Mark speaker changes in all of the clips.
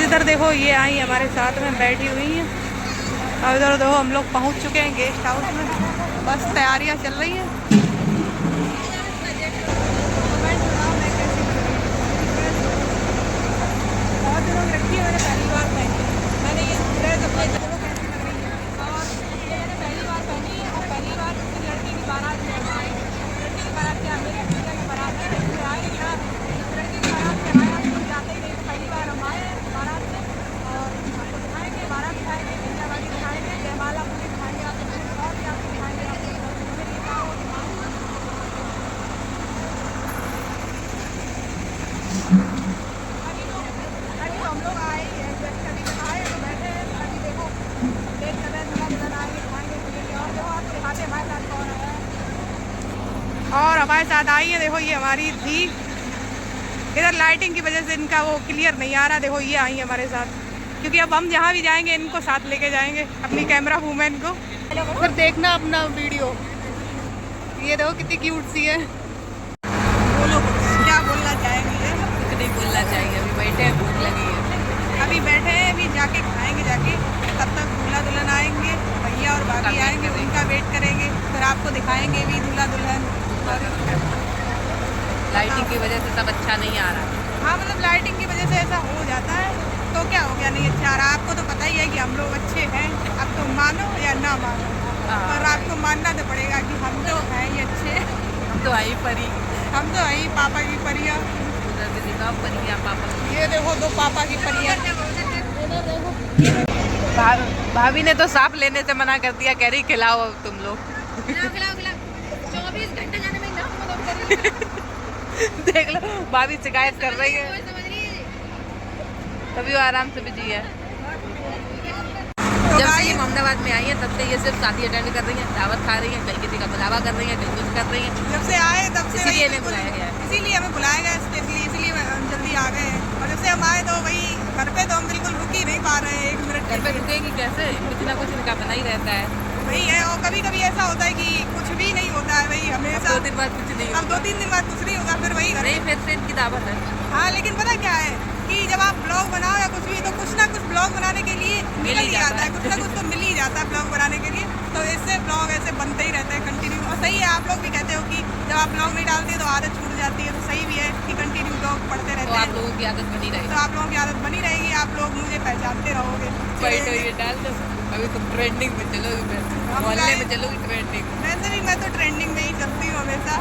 Speaker 1: इधर देखो ये आई हमारे साथ में बैठी हुई हैं। अब इधर देखो हम लोग पहुंच चुके हैं गेस्ट हाउस में, बस तैयारियां चल रही हैं। बहुत दिनों में रखी है मैंने, पहली बार पहनी मैंने ये ड्रेस अपने चलो कैसी लग रही है। और ये मैंने पहली बार पहनी है और पहली बार किसी लड़की की बारात में आई। लड़की की बारात क्या, मेरे भैया की बारात है, आए यहाँ लड़की की बारात में आए, हम लोग जाते ही नहीं, पहली बार हम आए बारात में। और आपको दिखाएंगे बारात, दिखाएंगे कन्या वाली, दिखाएंगे जयमाला पूरी, दिखाएंगे आपको और भी आपको दिखाएंगे। अभी हम लोग आए हैं, कभी आए तो बैठे हैं, अभी देखो देख कर रहे हैं, आएंगे दिखाएंगे और देखो आपको दिखाते हमारे साथ कौन आया है। और हमारे साथ आई है, देखो ये हमारी थी। इधर लाइटिंग की वजह से इनका वो क्लियर नहीं आ रहा। देखो ये आई है हमारे साथ, क्योंकि अब हम जहाँ भी जाएंगे इनको साथ लेके जाएंगे, अपनी कैमरा वूमेन को। फिर देखना अपना वीडियो। ये देखो कितनी क्यूट सी है। बोलो क्या बोलना चाहेंगे?
Speaker 2: कुछ नहीं बोलना चाहिए, अभी बैठे हैं, भूख लगी है।
Speaker 1: अभी बैठे हैं, अभी जाके खाएंगे जाके, तब तक दूल्हा दुल्हन आएंगे, भैया और भाभी आएंगे, उनका वेट करेंगे, फिर आपको दिखाएंगे भी दूल्हा दुल्हन।
Speaker 2: लाइटिंग की वजह से सब अच्छा नहीं आ रहा।
Speaker 1: हाँ मतलब लाइटिंग की वजह से ऐसा हो जाता है, तो क्या हो गया, नहीं अच्छा आ रहा। आपको तो पता ही है कि हम लोग अच्छे हैं, अब तो मानो या ना मानो, और आपको मानना तो पड़ेगा कि हम तो हैं ही अच्छे।
Speaker 2: हम तो आई परी,
Speaker 1: हम तो आई पापा की परियां।
Speaker 2: उधर से दिखाओ परियां पापा।
Speaker 1: ये देखो दो पापा की परियां।
Speaker 2: भाभी ने तो साफ लेने से मना कर दिया, कह रही खिलाओ अब तुम लोग।
Speaker 3: 24 घंटे जाने में
Speaker 2: देख लो भाभी शिकायत कर रही है, तभी वो आराम से बिजी है। जब से ये अहमदाबाद में आई है तब से ये सिर्फ शादी अटेंड कर रही है, दावत खा रही है, कहीं किसी का बुलावा कर रही है, कहीं कुछ कर रही है।
Speaker 1: जब से आए तब से
Speaker 2: इसीलिए इन्हें बुलाया गया है,
Speaker 1: इसीलिए हमें बुलाया गया स्पेशली, इसीलिए हम जल्दी आ गए हैं। और जब से हम आए तो वही घर पे तो हम बिल्कुल रुक ही नहीं पा रहे हैं, 1 मिनट
Speaker 2: घर पे रुकेगी कैसे, कुछ ना कुछ इनका बना ही रहता है।
Speaker 1: वही है। और कभी कभी ऐसा होता है कि कुछ भी नहीं होता है, वही हमेशा
Speaker 2: 2 दिन बाद कुछ नहीं
Speaker 1: अब
Speaker 2: होता।
Speaker 1: 2-3 दिन बाद कुछ नहीं होगा, फिर वही
Speaker 2: नहीं फिर से इनकी दावत है।
Speaker 1: हाँ लेकिन पता क्या है कि जब आप ब्लॉग बनाओ या कुछ भी, तो कुछ ना कुछ ब्लॉग बनाने के लिए मिल ही जाता है, कुछ ना कुछ तो मिल ही जाता है ब्लॉग बनाने के लिए। तो इससे ब्लॉग ऐसे बनते ही रहते हैं कंटिन्यू। और सही है, आप लोग भी कहते हो कि जब आप ब्लॉग नहीं डालते तो आदत छूट जाती है, तो सही भी है कि कंटिन्यू ब्लॉग पढ़ते रहते
Speaker 2: तो
Speaker 1: हैं।
Speaker 2: आप लोगों की आदत बनी रहेगी,
Speaker 1: तो आप लोगों की आदत बनी रहेगी, आप लोग मुझे पहचानते रहोगे।
Speaker 2: तो ये डाल दो, अभी तुम ट्रेंडिंग में चलोगी, मोहल्ले में चलोगी ट्रेंडिंग।
Speaker 1: वैसे भी मैं तो ट्रेंडिंग में ही चलती हूँ हमेशा,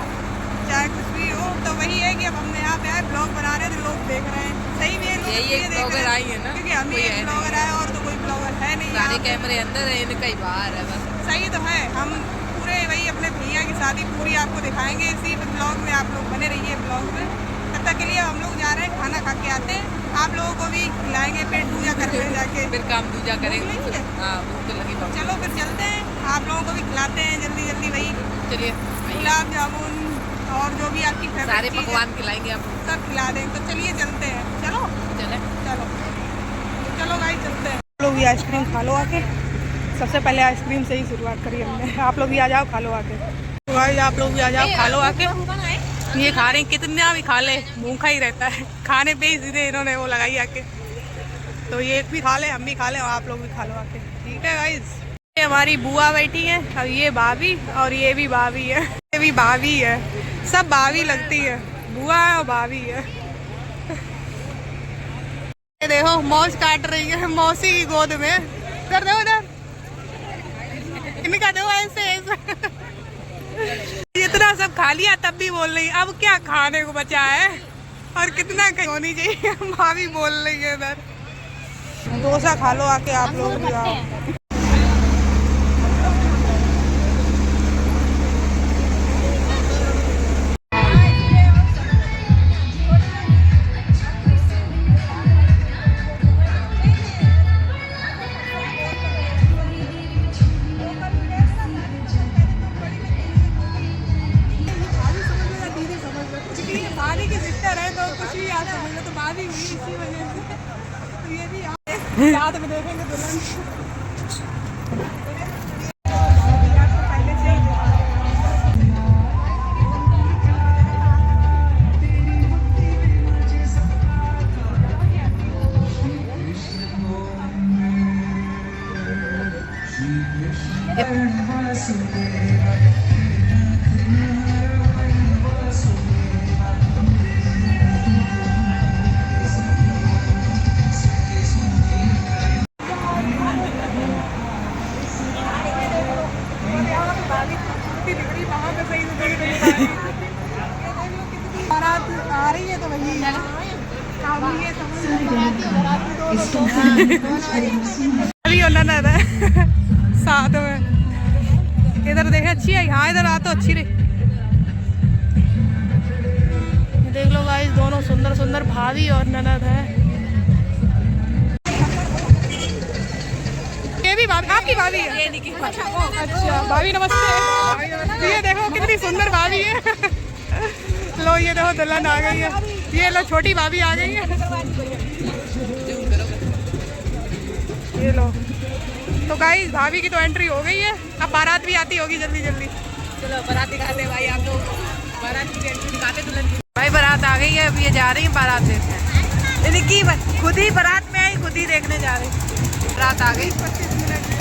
Speaker 1: चाहे कुछ भी हो। तो वही है कि अब हम यहाँ पे आए, ब्लॉग बना रहे हैं, तो लोग देख रहे हैं। सही भी है, लोग
Speaker 2: यही एक ब्लॉगर आई है ना,
Speaker 1: क्योंकि हम ही एक ब्लॉगर है और तो कोई ब्लॉगर है नहीं।
Speaker 2: सारे कैमरे अंदर है, इनका ही बाहर है बस।
Speaker 1: सही तो है, हम पूरे वही अपने भैया की शादी पूरी आपको दिखाएंगे इसी ब्लॉग में, आप लोग बने रहिए ब्लॉग में। तब तक के लिए हम लोग जा रहे हैं, खाना खा के आते हैं, आप लोगों को भी खिलाएंगे, पेट पूजा करके जाके,
Speaker 2: फिर काम दूजा करेंगे।
Speaker 1: भूख लगी है?
Speaker 2: हाँ भूख तो लगी बहुत।
Speaker 1: चलो फिर चलते हैं, आप लोगों को भी खिलाते हैं जल्दी जल्दी। वही
Speaker 2: चलिए
Speaker 1: गुलाब जामुन और जो भी आपकी फेवरेट
Speaker 2: सारे
Speaker 1: चीज़ है,
Speaker 2: पकवान खिलाएंगे आपको,
Speaker 1: सब खिला दें। तो चलिए चलते हैं, चलो
Speaker 2: चले
Speaker 1: चलो चलो भाई चलते हैं। आप लोग भी आइसक्रीम खा लो आके, सबसे पहले आइसक्रीम से ही शुरुआत करी हमने। आप लोग भी आ जाओ, खा लो आके। तो भाई आप लोग भी आ जाओ, खा लो आके। ये खा रहे हैं, कितना भी खा ले भूखा ही रहता है, खाने पे ही सीधे इन्होंने वो लगाई आके। तो ये भी खा ले, हम भी खा लें, और आप लोग भी खा लो आके, ठीक है गाइस। ये हमारी बुआ बैठी है, और ये भाभी, और ये भी भाभी है, ये भी भाभी है, सब भाभी लगती है, बुआ है और भाभी है। ये देखो मौज काट रही है मौसी की गोद में, इधर देखो इधर, इनका देखो ऐसे ऐसे। इतना सब खा लिया तब भी बोल रही अब क्या खाने को बचा है, और कितना होनी चाहिए, भाभी बोल रही है इधर। डोसा खा लो आके आप लोग भी। आओ साथ में देखेंगे दुल्हन। बारात आ रही है तो वही अभी ननद है साथ में। इधर देखे अच्छी है, हाँ इधर आ तो अच्छी रही। देख लो गाइस, दोनों सुंदर सुंदर भाभी और ननद है। ये भी भाभी, आपकी भाभी है?
Speaker 2: ये नहीं की
Speaker 1: अच्छा भाभी नमस्ते। ये देखो कितनी सुंदर भाभी है। लो ये देखो दुल्हन आ गई है। ये लो छोटी भाभी आ गई है। ये लो तो गाइस भाभी की तो एंट्री हो गई है। अब बारात भी आती होगी जल्दी जल्दी।
Speaker 2: चलो बारात दिखाते भाई, आप लोग बारात की एंट्री दिखाते दुल्हन की। भाई बारात आ गई है, अब ये जा रही है बारात देखने। निक्की खुद ही बारात में आई, खुद ही देखने जा रही। बारात आ गई 25 मिनट।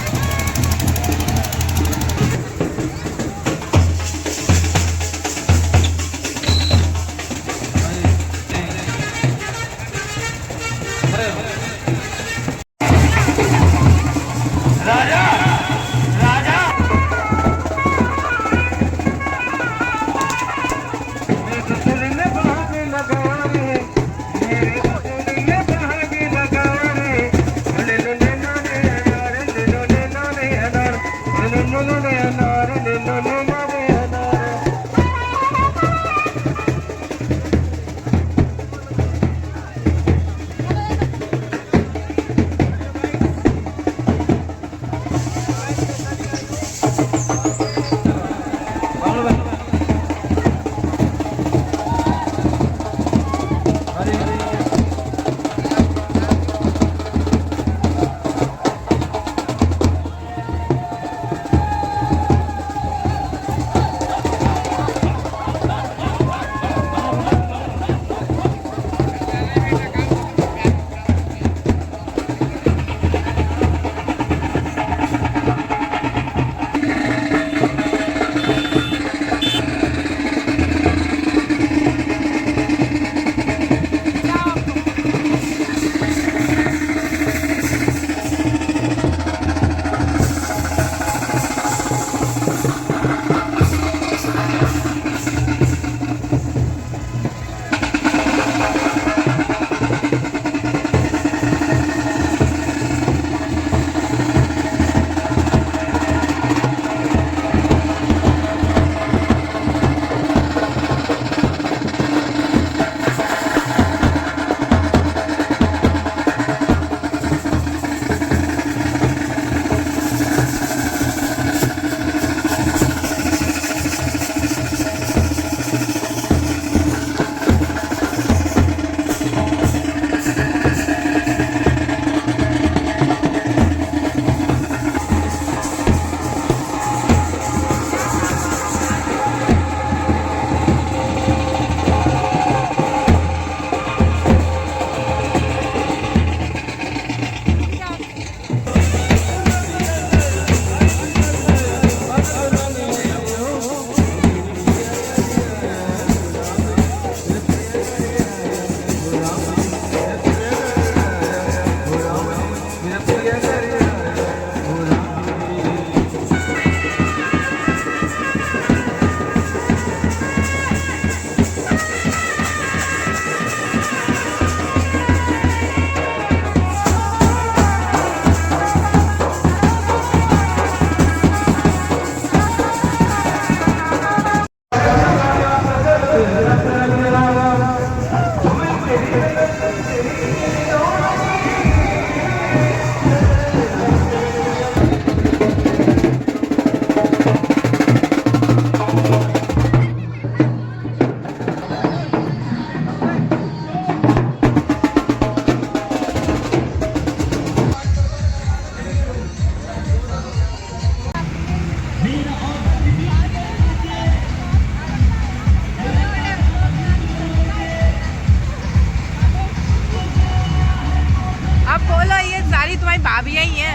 Speaker 2: भाभी ही हैं।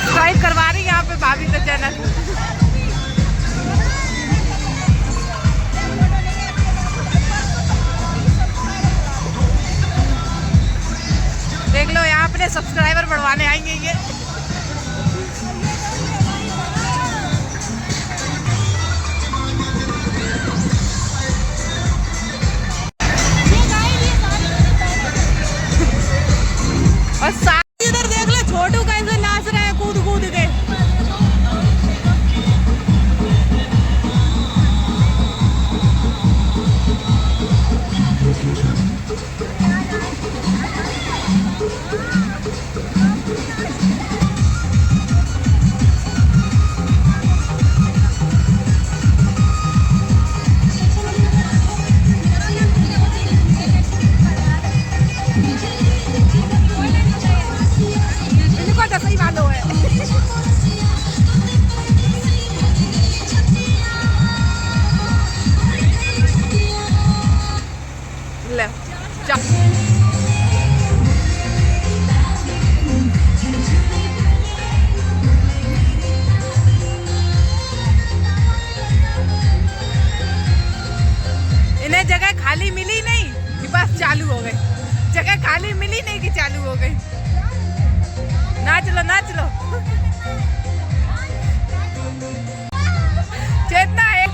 Speaker 2: सब्सक्राइब करवा रही यहाँ पे भाभी का चैनल। देख लो यहाँ अपने सब्सक्राइबर बढ़वाने आएंगे ये। और साथ इधर देख लो छोटू कैसे नाच रहे हैं कूद कूद के। इनको तो सही मालूम है। ले इन्हें जगह खाली मिली नहीं कि बस चालू हो गई। जगह खाली मिली नहीं कि चालू हो गई। नाच लो नाच लो। चेतना है।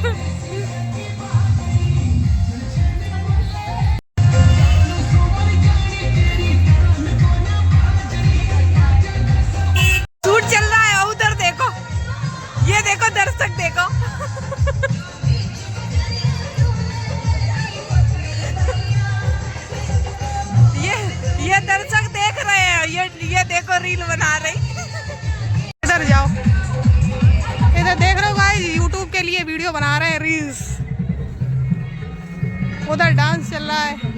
Speaker 2: शूट चल रहा है उधर देखो। ये देखो दर्शक देखो। ये दर्शक देख रहे हैं। ये देखो रील बना रही। इधर जाओ। इधर देख रहे हो गाइस यूट्यूब के लिए वीडियो बना रहे हैं रील्स। उधर डांस चल रहा है।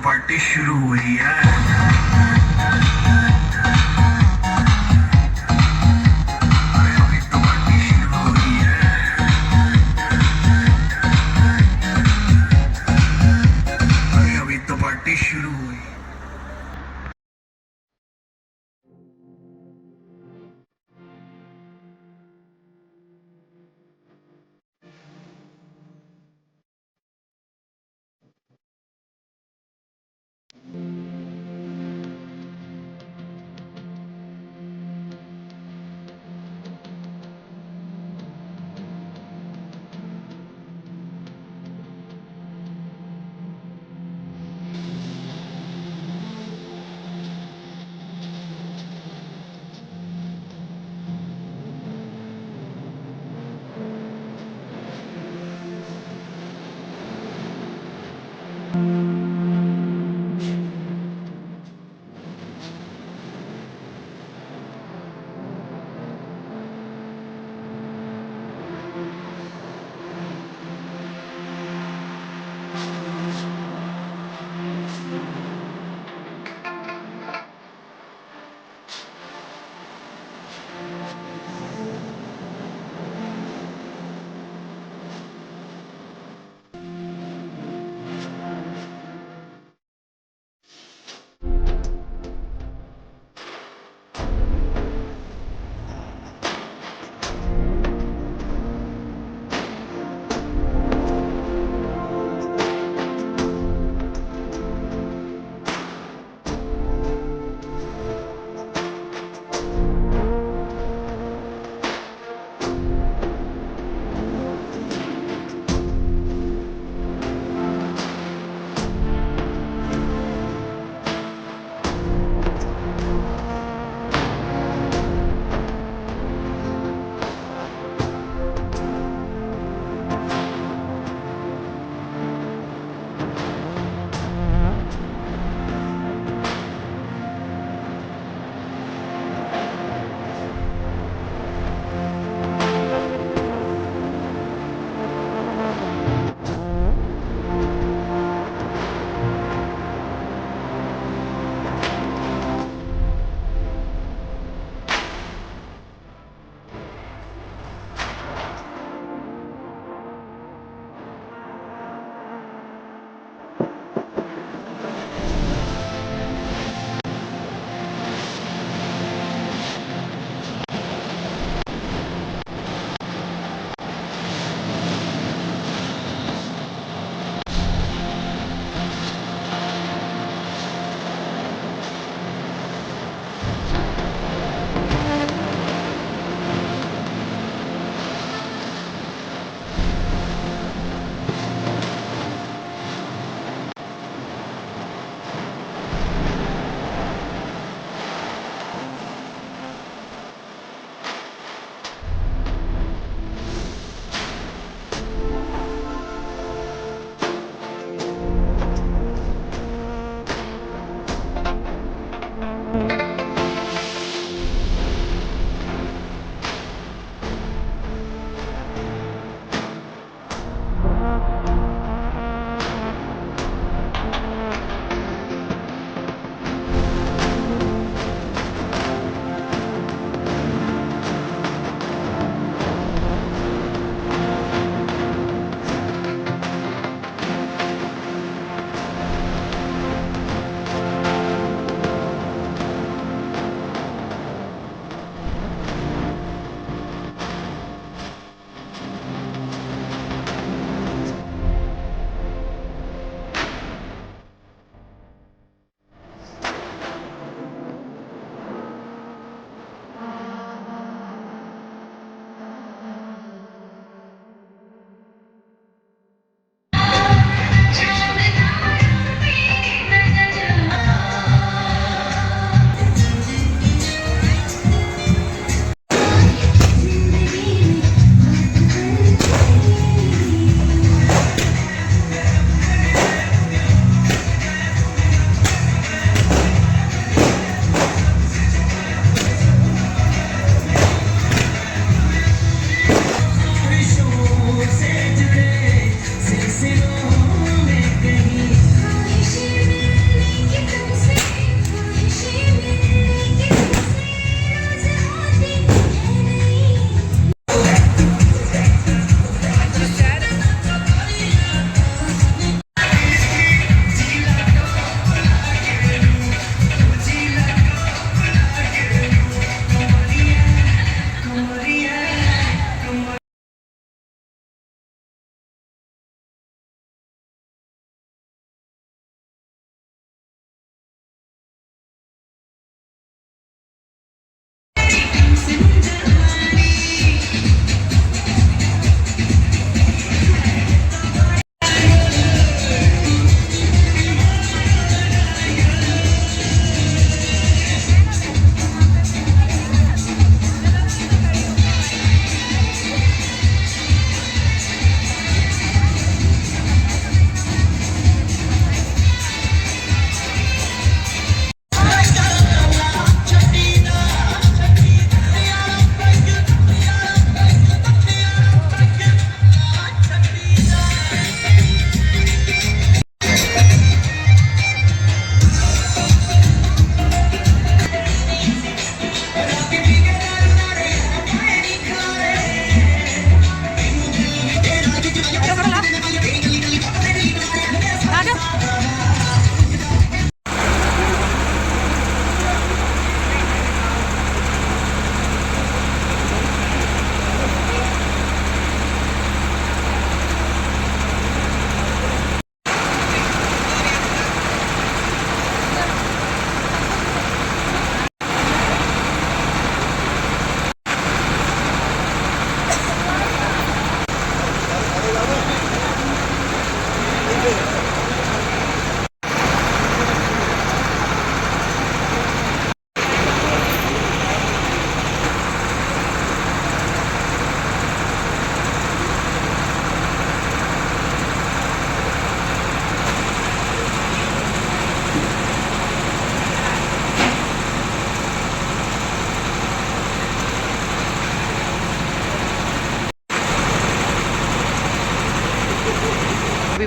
Speaker 3: पार्टी शुरू हुई है।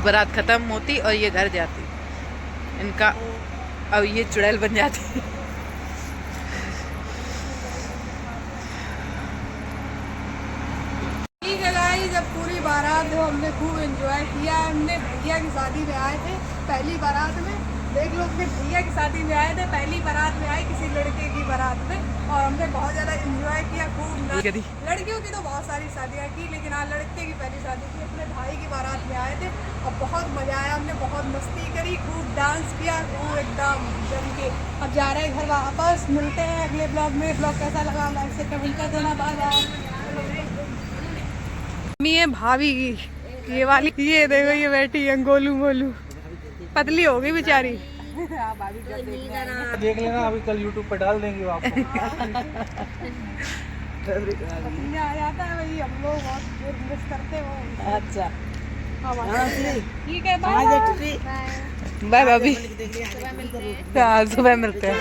Speaker 2: बारात खत्म होती और ये घर जाती, इनका अब ये चुड़ैल बन जाती।
Speaker 1: ठीक है गाइस, जब पूरी बारात जो हमने खूब एंजॉय किया। हमने भैया की शादी में आए थे पहली बारात में, देख लो अपने भैया की शादी में आए थे, पहली बारात में आए किसी लड़के की बारात में, और हमने बहुत ज़्यादा एंजॉय किया खूब। लड़कियों की तो बहुत सारी शादियाँ की, लेकिन आज लड़के की पहली शादी थी, अपने भाई की बारात में आए थे और बहुत मज़ा आया। हमने बहुत मस्ती करी, खूब डांस किया, खूब एकदम जम के। अब जा रहे हैं घर वापस, मिलते हैं अगले ब्लॉग में। ब्लॉग कैसा लगा लाइक से कमेंट कर देना। Bye bye.
Speaker 2: है भाभी की ये वाली, ये देखो ये बैठी है गोलू मोलू, पतली हो गई बेचारी।
Speaker 4: देख लेना, अभी कल YouTube पर डाल देंगे वो आपको।
Speaker 1: आ जाता है भाई, हम लोग बहुत मिस करते हो।
Speaker 2: अच्छा
Speaker 1: ठीक है, बाय
Speaker 2: बाय भाभी, सुबह मिलते हैं।